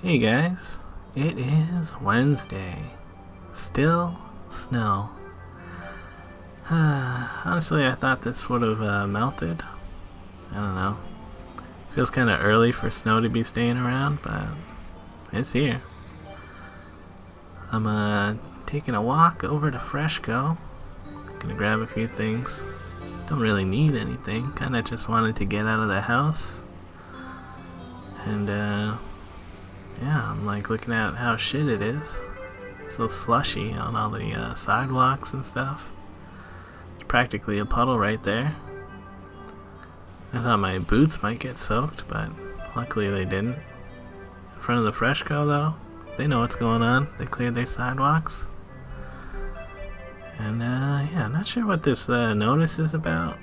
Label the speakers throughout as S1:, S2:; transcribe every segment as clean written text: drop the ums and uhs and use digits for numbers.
S1: Hey guys, it is Wednesday. Still snow. Honestly, I thought this would have melted. I don't know. Feels kind of early for snow to be staying around, but it's here. I'm taking a walk over to Freshco. Gonna grab a few things. Don't really need anything. Kinda just wanted to get out of the house. And yeah, I'm like looking at how shit it is. So slushy on all the sidewalks and stuff. It's practically a puddle right there. I thought my boots might get soaked, but luckily they didn't. In front of the Freshco though, they know what's going on. They cleared their sidewalks. And yeah, I'm not sure what this notice is about.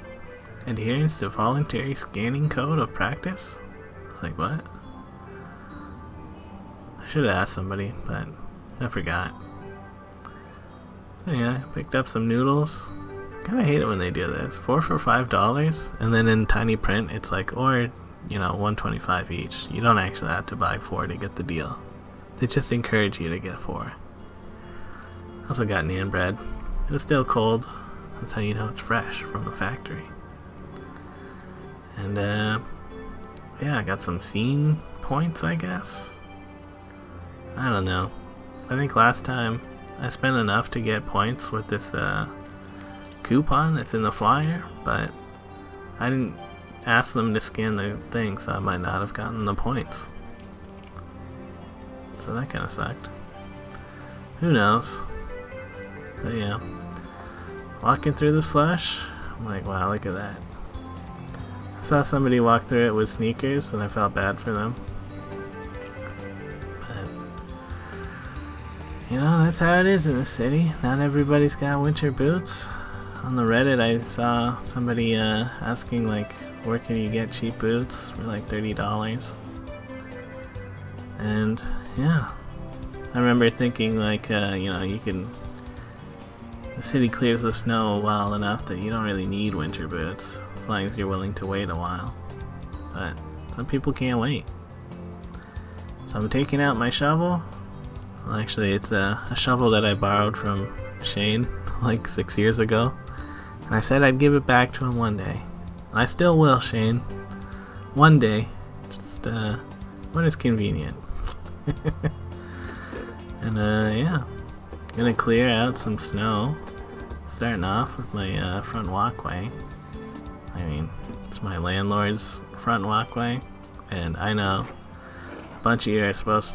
S1: Adherence to voluntary scanning code of practice? I was like, what? I should have asked somebody, but I forgot. So yeah, picked up some noodles. Kinda hate it when they do this. 4 for $5, and then in tiny print it's like, or, $1.25 each. You don't actually have to buy 4 to get the deal. They just encourage you to get 4. Also got naan bread. It was still cold. That's how you know it's fresh from the factory. And yeah, I got some scene points, I guess. I don't know. I think last time I spent enough to get points with this coupon that's in the flyer, but I didn't ask them to scan the thing, so I might not have gotten the points. So that kind of sucked. Who knows? But yeah, walking through the slush, I'm like, wow, look at that. I saw somebody walk through it with sneakers, and I felt bad for them. That's how it is in the city. Not everybody's got winter boots. On the Reddit, I saw somebody asking, like, where can you get cheap boots for like $30? And yeah, I remember thinking, like, you can. The city clears the snow well enough that you don't really need winter boots, as long as you're willing to wait a while. But some people can't wait. So I'm taking out my shovel. Well, actually, it's a shovel that I borrowed from Shane like 6 years ago. And I said I'd give it back to him one day. And I still will, Shane. One day. Just, when it's convenient. And, yeah. Gonna clear out some snow. Starting off with my front walkway. I mean, it's my landlord's front walkway. And I know a bunch of you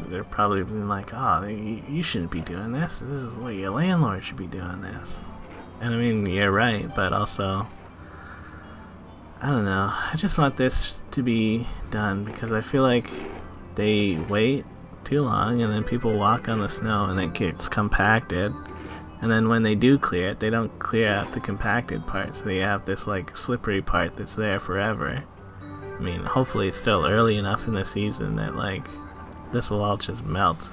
S1: they're probably being like, oh, you shouldn't be doing this. This is what your landlord should be doing this. And I mean, you're right, but also, I don't know. I just want this to be done because I feel like they wait too long and then people walk on the snow and it gets compacted. And then when they do clear it, they don't clear out the compacted part, so you have this like slippery part that's there forever. I mean, hopefully it's still early enough in the season that like this will all just melt.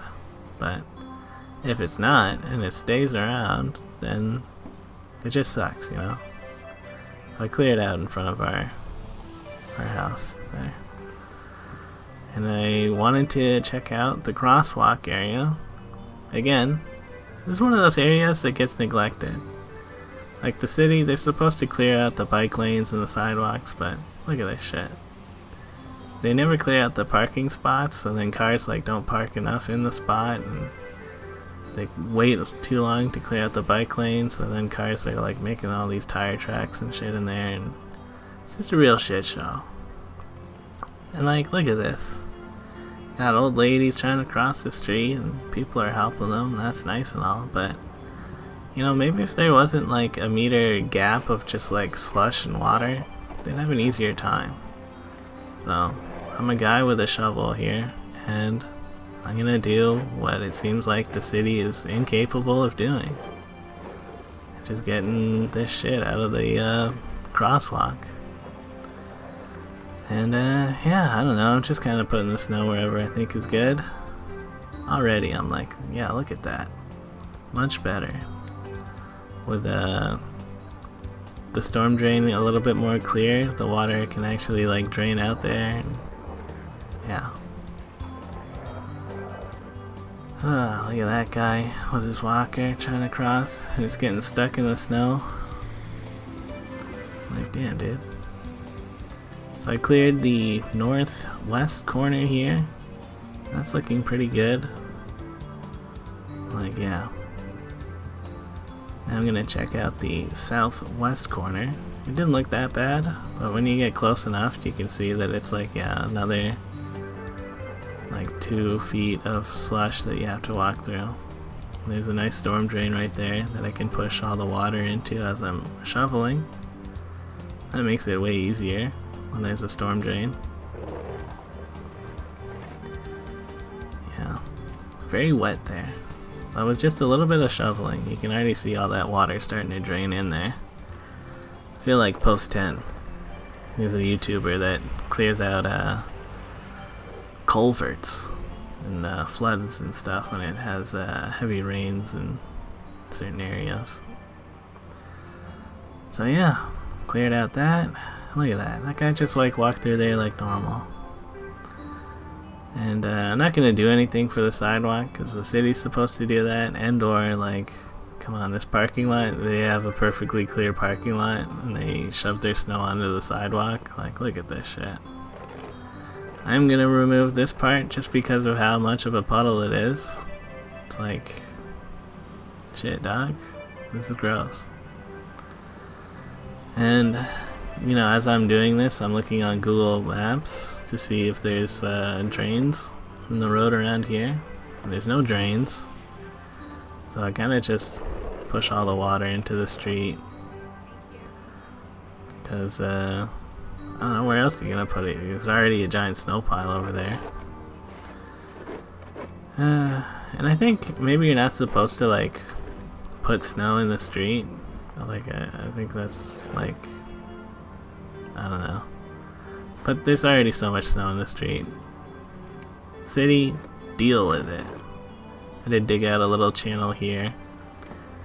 S1: But if it's not and it stays around, then it just sucks, I cleared out in front of our house there. And I wanted to check out the crosswalk area. Again, this is one of those areas that gets neglected. Like the city, they're supposed to clear out the bike lanes and the sidewalks, but look at this shit. They never clear out the parking spots, so then cars like don't park enough in the spot, and they wait too long to clear out the bike lanes, so then cars are like making all these tire tracks and shit in there, and it's just a real shit show. And like, look at this. Got old ladies trying to cross the street and people are helping them. That's nice and all, but maybe if there wasn't like a meter gap of just like slush and water, they'd have an easier time. So I'm a guy with a shovel here, and I'm gonna do what it seems like the city is incapable of doing. Just getting this shit out of the crosswalk. And yeah, I don't know, I'm just kind of putting the snow wherever I think is good. Already I'm like, yeah, look at that. Much better. With the storm drain a little bit more clear, the water can actually like drain out there. And, yeah. Oh, look at that guy with his walker trying to cross. He's getting stuck in the snow. Like, damn, dude. So I cleared the northwest corner here. That's looking pretty good. Like, yeah. Now I'm gonna check out the southwest corner. It didn't look that bad, but when you get close enough, you can see that it's like, yeah, another like 2 feet of slush that you have to walk through. There's a nice storm drain right there that I can push all the water into as I'm shoveling. That makes it way easier when there's a storm drain. Yeah, very wet there. That was just a little bit of shoveling. You can already see all that water starting to drain in there. I feel like Post 10. He's a YouTuber that clears out culverts and floods and stuff when it has heavy rains in certain areas. So yeah, cleared out that. Look at that. That guy just like walked through there like normal. And I'm not gonna do anything for the sidewalk because the city's supposed to do that. And or like, come on, this parking lot, they have a perfectly clear parking lot and they shove their snow onto the sidewalk. Like, look at this shit. I'm gonna remove this part just because of how much of a puddle it is. It's like, shit, dog. This is gross. And, you know, as I'm doing this, I'm looking on Google Maps to see if there's drains in the road around here. And there's no drains. So I kinda just push all the water into the street. Because, I don't know, where else are you gonna put it? There's already a giant snow pile over there. And I think maybe you're not supposed to like put snow in the street. Like I think that's like, I don't know. But there's already so much snow in the street. City, deal with it. I did dig out a little channel here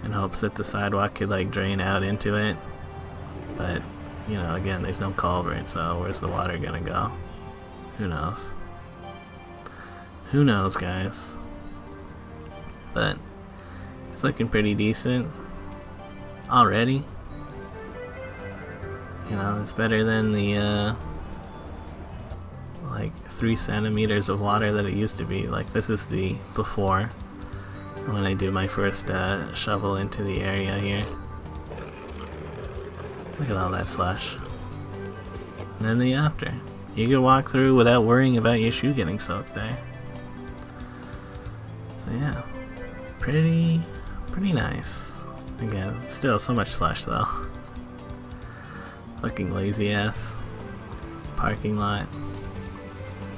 S1: in hopes that the sidewalk could like drain out into it. But you know, again, there's no culvert, so where's the water gonna go? Who knows? Who knows, guys? But it's looking pretty decent already. You know, it's better than the like 3 centimeters of water that it used to be. Like, this is the before, when I do my first shovel into the area here. Look at all that slush. And then the after. You can walk through without worrying about your shoe getting soaked there. So yeah, pretty nice. Again, still so much slush though. Fucking lazy ass parking lot.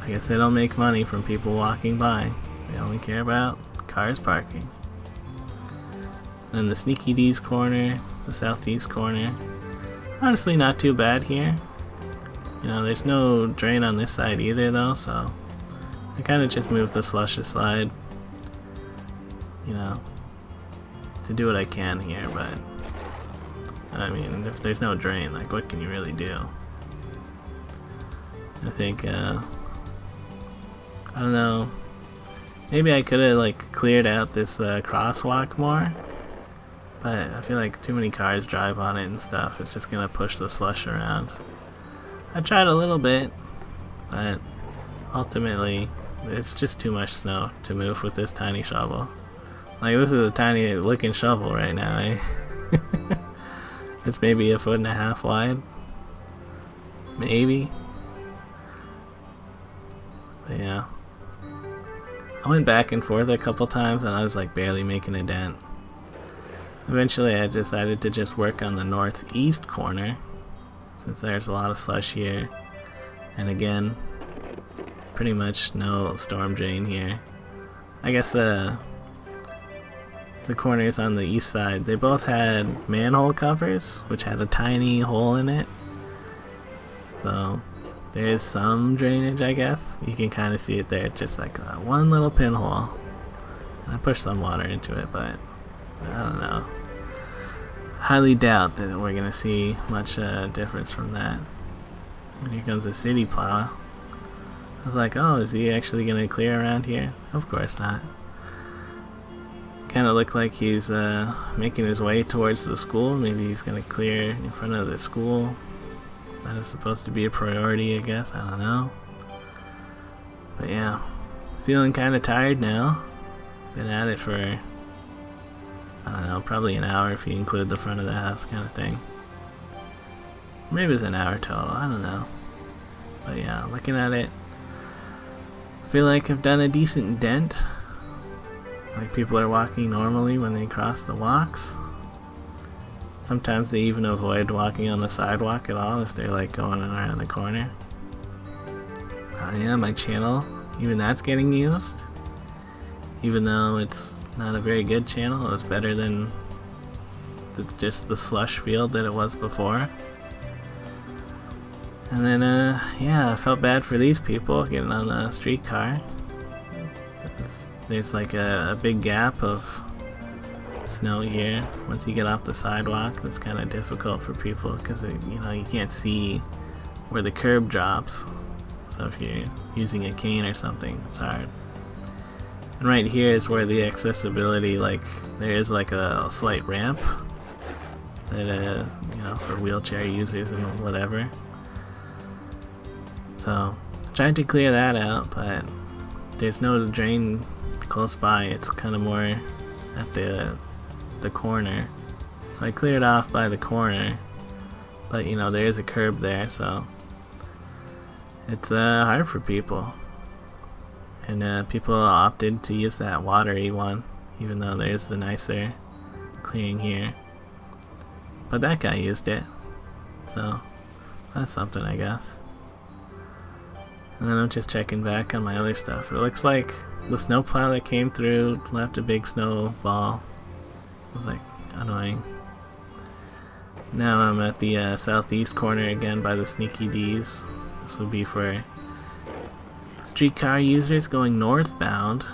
S1: I guess they don't make money from people walking by. They only care about cars parking. Then the Sneaky D's corner, the southeast corner. Honestly, not too bad here. You know, there's no drain on this side either though, so I kind of just moved the slush aside, you know, to do what I can here, but I mean, if there's no drain, like, what can you really do? I think, I don't know, maybe I could have, like, cleared out this crosswalk more, but I feel like too many cars drive on it and stuff. It's just gonna push the slush around. I tried a little bit, but ultimately, it's just too much snow to move with this tiny shovel. Like, this is a tiny looking shovel right now, eh? It's maybe 1.5 feet wide. Maybe. But yeah. I went back and forth a couple times and I was like barely making a dent. Eventually I decided to just work on the northeast corner, since there's a lot of slush here. And again, pretty much no storm drain here. I guess the corners on the east side, they both had manhole covers, which had a tiny hole in it. So there's some drainage, I guess. You can kind of see it there. It's just like one little pinhole. And I pushed some water into it, but I don't know. Highly doubt that we're gonna see much difference from that. And here comes a city plow. I was like, oh, is he actually gonna clear around here? Of course not. kind of look like he's making his way towards the school. Maybe he's gonna clear in front of the school. That is supposed to be a priority, I guess. I don't know. But yeah, feeling kind of tired now. Been at it for, I don't know, probably an hour if you include the front of the house kind of thing. Maybe it's an hour total, I don't know. But yeah, looking at it, I feel like I've done a decent dent. Like people are walking normally when they cross the walks. Sometimes they even avoid walking on the sidewalk at all if they're like going around the corner. Yeah, my channel, even that's getting used. Even though it's not a very good channel, it was better than just the slush field that it was before. And then, yeah, I felt bad for these people getting on the streetcar. There's like a big gap of snow here. Once you get off the sidewalk, it's kind of difficult for people because you know, you can't see where the curb drops. So if you're using a cane or something, it's hard. And right here is where the accessibility, like, there is like a slight ramp that, you know, for wheelchair users and whatever. So, tried to clear that out, but there's no drain close by. It's kind of more at the corner. So I cleared off by the corner, but you know, there is a curb there, so it's hard for people. And people opted to use that watery one, even though there's the nicer clearing here. But that guy used it, so that's something, I guess. And then I'm just checking back on my other stuff. It looks like the snowplow that came through left a big snowball. It was like annoying. Now I'm at the southeast corner again by the Sneaky D's. This will be for streetcar users going northbound.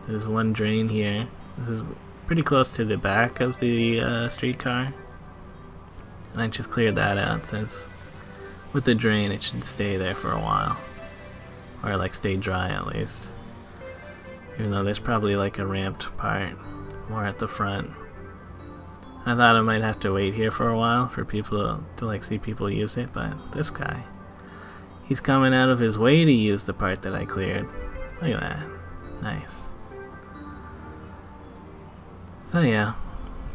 S1: There's one drain here. This is pretty close to the back of the streetcar. And I just cleared that out since with the drain it should stay there for a while. Or like stay dry at least. Even though there's probably like a ramped part more at the front. I thought I might have to wait here for a while for people to like see people use it, but this guy, he's coming out of his way to use the part that I cleared. Look at that. Nice. So yeah,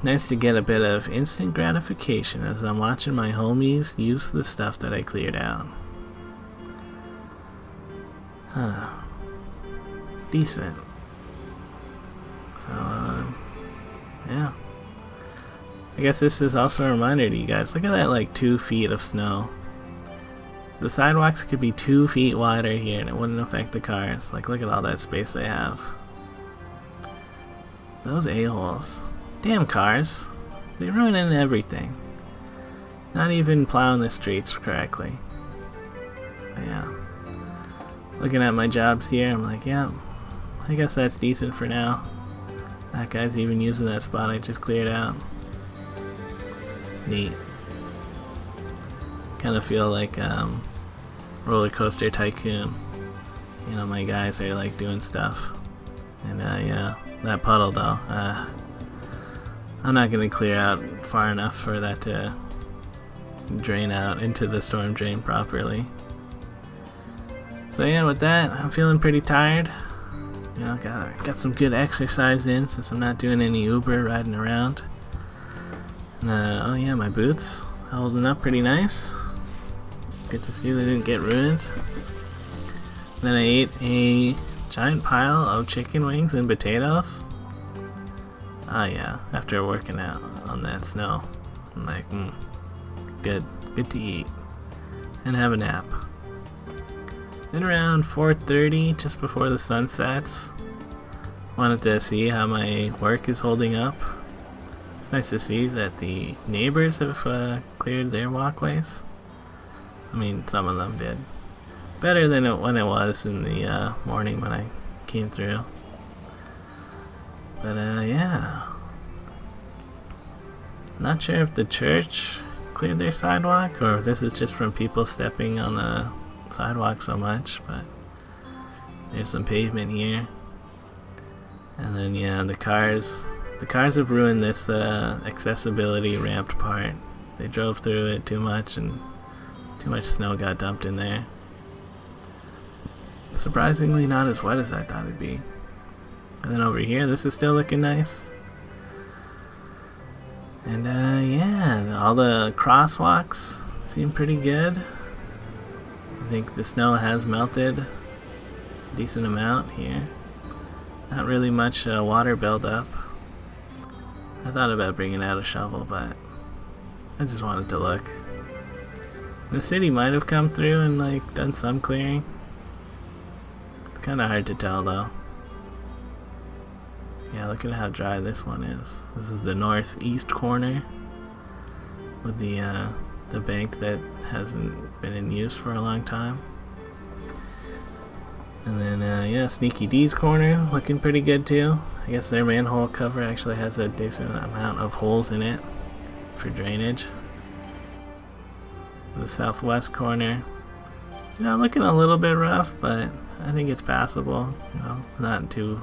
S1: nice to get a bit of instant gratification as I'm watching my homies use the stuff that I cleared out. Huh. Decent. So, yeah. I guess this is also a reminder to you guys. Look at that, like 2 feet of snow. The sidewalks could be 2 feet wider here and it wouldn't affect the cars. Like, look at all that space they have. Those a-holes. Damn cars. They're ruining everything. Not even plowing the streets correctly. But yeah. Looking at my jobs here, I'm like, yeah, I guess that's decent for now. That guy's even using that spot I just cleared out. Neat. Kind of feel like Roller Coaster Tycoon. You know, my guys are like doing stuff. And yeah, that puddle though. I'm not gonna clear out far enough for that to drain out into the storm drain properly. So yeah, with that, I'm feeling pretty tired. You know, got some good exercise in since I'm not doing any Uber riding around. And oh yeah, my boots holding up pretty nice. Good to see they didn't get ruined. Then I ate a giant pile of chicken wings and potatoes. Oh yeah, after working out on that snow. I'm like, good to eat. And have a nap. Then around 4:30, just before the sun sets, wanted to see how my work is holding up. It's nice to see that the neighbors have cleared their walkways. I mean, some of them did. Better than when it was in the morning when I came through. But yeah. Not sure if the church cleared their sidewalk or if this is just from people stepping on the sidewalk so much, but there's some pavement here. And then yeah, the cars have ruined this accessibility ramped part. They drove through it too much and too much snow got dumped in there. Surprisingly not as wet as I thought it'd be. And then over here, this is still looking nice. And yeah, all the crosswalks seem pretty good. I think the snow has melted a decent amount here. Not really much water buildup. I thought about bringing out a shovel, but I just wanted to look. The city might have come through and like done some clearing. It's kind of hard to tell though. Yeah, look at how dry this one is. This is the northeast corner with the bank that hasn't been in use for a long time. And then yeah, Sneaky D's corner looking pretty good too. I guess their manhole cover actually has a decent amount of holes in it for drainage. The southwest corner, you know, looking a little bit rough, but I think it's passable. You know, it's not too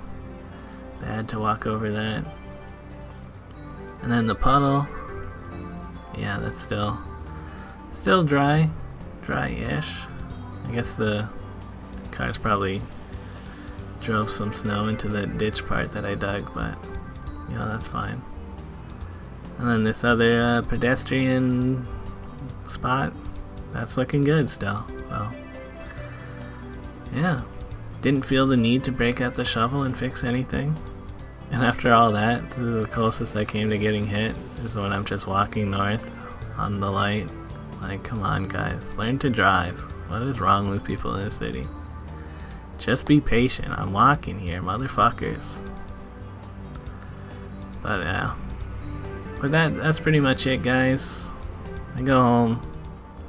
S1: bad to walk over that. And then the puddle, yeah, that's still dry-ish. I guess the cars probably drove some snow into the ditch part that I dug, but you know, that's fine. And then this other pedestrian spot, that's looking good still. So yeah, didn't feel the need to break out the shovel and fix anything. And after all that, this is the closest I came to getting hit, is when I'm just walking north on the light. Like, come on guys, learn to drive. What is wrong with people in this city? Just be patient. I'm walking here, motherfuckers. But yeah. But that's pretty much it, guys. I go home,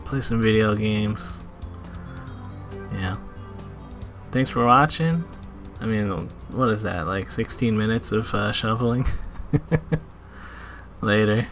S1: play some video games. Yeah. Thanks for watching. I mean, what is that, like 16 minutes of shoveling? Later.